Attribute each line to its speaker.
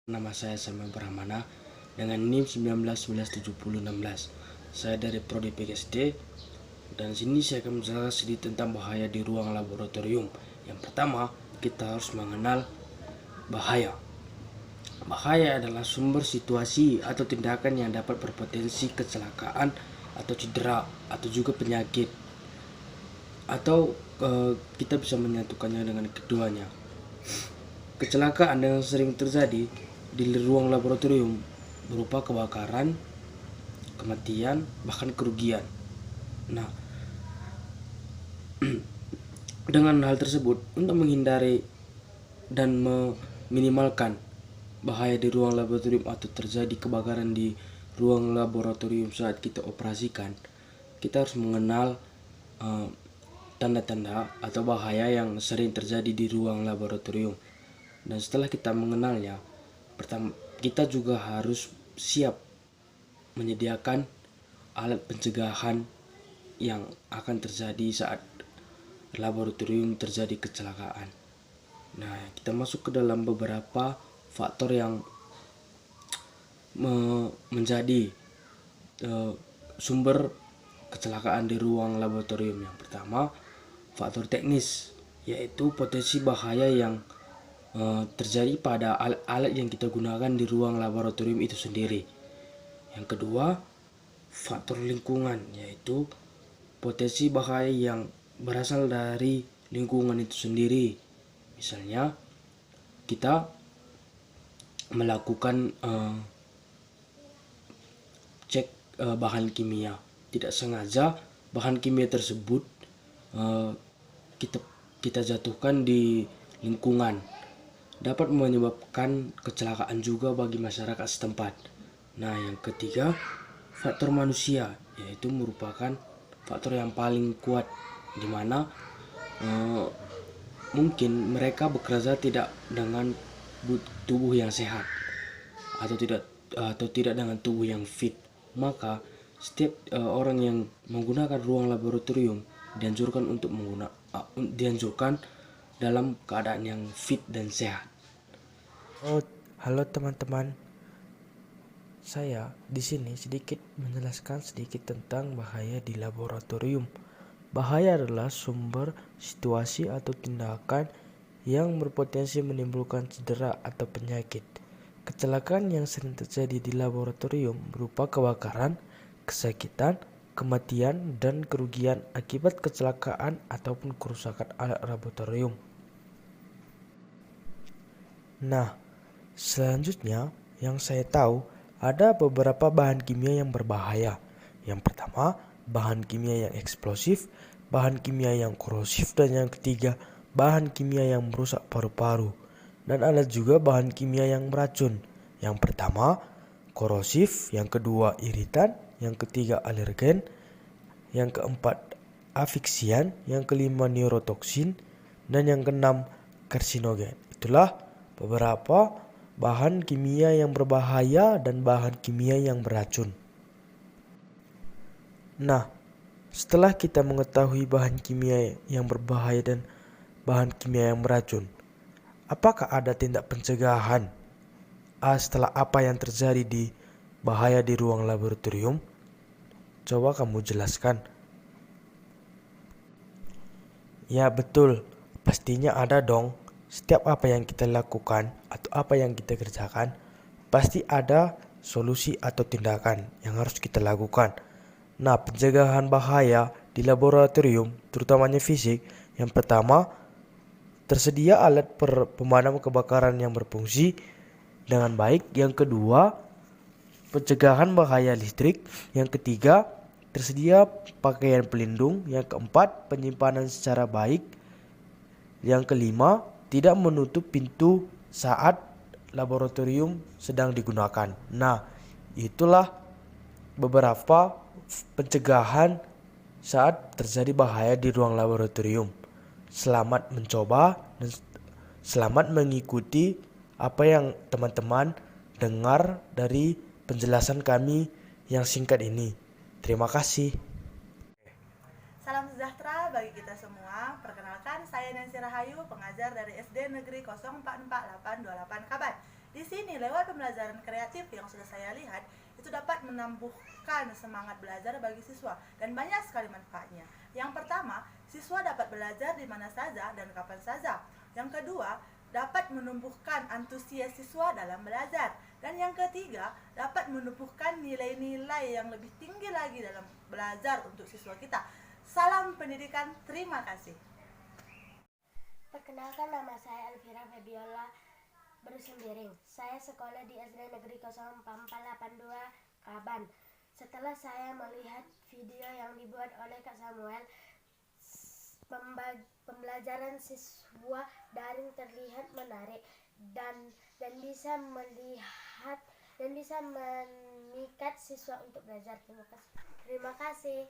Speaker 1: Nama saya Samuel Brahmana dengan NIM 19117016. Saya dari Prodi PGSD dan sini saya akan menjelaskan sedikit tentang bahaya di ruang laboratorium. Yang pertama, kita harus mengenal bahaya. Bahaya adalah sumber situasi atau tindakan yang dapat berpotensi kecelakaan atau cedera atau juga penyakit. Atau kita bisa menyatukannya dengan keduanya. Kecelakaan yang sering terjadi di ruang laboratorium berupa kebakaran, kematian, bahkan kerugian. Nah, dengan hal tersebut, untuk menghindari dan meminimalkan bahaya di ruang laboratorium atau terjadi kebakaran di ruang laboratorium saat kita operasikan, kita harus mengenal tanda-tanda atau bahaya yang sering terjadi di ruang laboratorium. Dan setelah kita mengenalnya, pertama kita juga harus siap menyediakan alat pencegahan yang akan terjadi saat laboratorium terjadi kecelakaan. Nah, kita masuk ke dalam beberapa faktor yang menjadi sumber kecelakaan di ruang laboratorium. Yang pertama, faktor teknis, yaitu potensi bahaya yang terjadi pada alat-alat yang kita gunakan di ruang laboratorium itu sendiri. Yang kedua, faktor lingkungan, yaitu potensi bahaya yang berasal dari lingkungan itu sendiri. Misalnya, kita melakukan cek bahan kimia, tidak sengaja bahan kimia tersebut kita jatuhkan di lingkungan, dapat menyebabkan kecelakaan juga bagi masyarakat setempat. Nah, yang ketiga, faktor manusia, yaitu merupakan faktor yang paling kuat, di mana mungkin mereka bekerja tidak dengan tubuh yang sehat atau tidak dengan tubuh yang fit. Maka setiap orang yang menggunakan ruang laboratorium dianjurkan dalam keadaan yang fit dan sehat.
Speaker 2: Halo teman-teman, saya di sini sedikit menjelaskan sedikit tentang bahaya di laboratorium. Bahaya adalah sumber situasi atau tindakan yang berpotensi menimbulkan cedera atau penyakit. Kecelakaan yang sering terjadi di laboratorium berupa kebakaran, kesakitan, kematian, dan kerugian akibat kecelakaan ataupun kerusakan alat laboratorium. Nah, selanjutnya yang saya tahu ada beberapa bahan kimia yang berbahaya. Yang pertama, bahan kimia yang eksplosif, bahan kimia yang korosif, dan yang ketiga, bahan kimia yang merusak paru-paru. Dan ada juga bahan kimia yang beracun. Yang pertama, korosif, yang kedua iritan, yang ketiga alergen, yang keempat afiksian, yang kelima neurotoksin, dan yang keenam karsinogen. Itulah beberapa bahan kimia yang berbahaya dan bahan kimia yang beracun. Nah, setelah kita mengetahui bahan kimia yang berbahaya dan bahan kimia yang beracun, apakah ada tindak pencegahan setelah apa yang terjadi di bahaya di ruang laboratorium? Coba kamu jelaskan. Ya betul, pastinya ada dong. Setiap apa yang kita lakukan atau apa yang kita kerjakan, pasti ada solusi atau tindakan yang harus kita lakukan. Nah, pencegahan bahaya di laboratorium, terutamanya fisik, yang pertama, tersedia alat pemadam kebakaran yang berfungsi dengan baik. Yang kedua, pencegahan bahaya listrik. Yang ketiga, tersedia pakaian pelindung. Yang keempat, penyimpanan secara baik. Yang kelima, tidak menutup pintu saat laboratorium sedang digunakan. Nah, itulah beberapa pencegahan saat terjadi bahaya di ruang laboratorium. Selamat mencoba dan selamat mengikuti apa yang teman-teman dengar dari penjelasan kami yang singkat ini. Terima kasih.
Speaker 3: Salam sejahtera bagi kita semua. Perkenalkan, saya Nancy Rahayu, pengajar dari SD Negeri 044828 Kaban. Di sini lewat pembelajaran kreatif yang sudah saya lihat, itu dapat menumbuhkan semangat belajar bagi siswa dan banyak sekali manfaatnya. Yang pertama, siswa dapat belajar di mana saja dan kapan saja. Yang kedua, dapat menumbuhkan antusias siswa dalam belajar. Dan yang ketiga, dapat menumbuhkan nilai-nilai yang lebih tinggi lagi dalam belajar untuk siswa kita. Salam pendidikan, terima kasih.
Speaker 4: Perkenalkan, nama saya Elvira Febiola Bersembiring. Saya sekolah di SD Negeri 0482 Kaban. Setelah saya melihat video yang dibuat oleh Kak Samuel, pembelajaran siswa daring terlihat menarik dan bisa melihat dan bisa memikat siswa untuk belajar. Terima kasih.